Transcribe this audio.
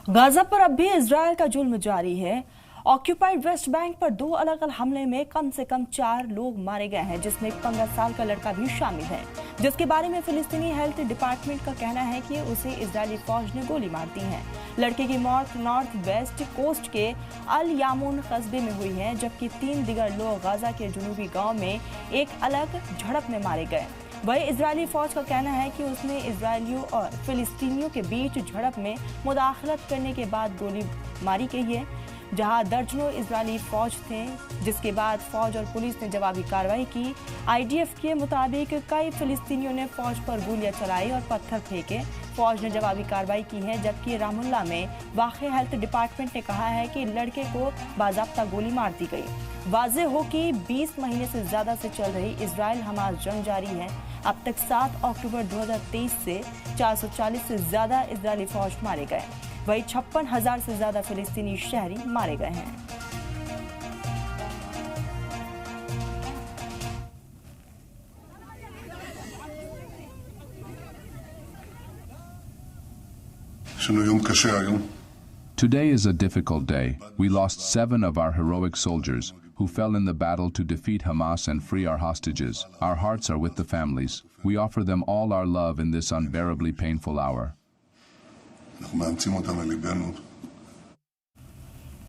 Gaza पर अब भी इजराइल का जुल्म जारी है। ऑक्यूपाइड वेस्ट बैंक पर 2 अलग अलग हमले में कम से कम 4 लोग मारे गए हैं, जिसमें एक 15 साल का लड़का भी शामिल है, जिसके बारे में फिलिस्तीनी हेल्थ डिपार्टमेंट का कहना है कि उसे इजरायली फौज ने गोली मार दी है। लड़के की मौत नॉर्थ वेस्ट कोस्ट के अल यामून कस्बे में हुई है, जबकि 3 दीगर लोग गाजा के जनूबी गाँव में एक अलग झड़प में मारे गए। वही इजरायली फौज का कहना है कि उसने इजरायलियों और फिलिस्तीनियों के बीच झड़प में मुदाखलत करने के बाद गोली मारी गई है, जहां दर्जनों इजरायली फौज थे, जिसके बाद फौज और पुलिस ने जवाबी कार्रवाई की। आईडीएफ के मुताबिक कई फिलिस्तीनियों ने फौज पर गोलियां चलाई और पत्थर फेंके। फौज ने जवाबी कार्रवाई की है, जबकि रामुल्ला में वाक़े हेल्थ डिपार्टमेंट ने कहा है कि लड़के को बाज़ाब्ता गोली मार दी गई। वाज़े हो कि 20 महीने से ज़्यादा से चल रही इजराइल हमास जंग जारी है। अब तक 7 अक्टूबर 2023 से 440 से ज़्यादा इजरायली फौज मारे गए, वही 56,000 से ज़्यादा फिलिस्तीनी शहरी मारे गए हैं। Today is a difficult day. We lost 7 of our heroic soldiers who fell in the battle to defeat Hamas and free our hostages. Our hearts are with the families. We offer them all our love in this unbearably painful hour. אנחנו מאמצים אותם לליבנו.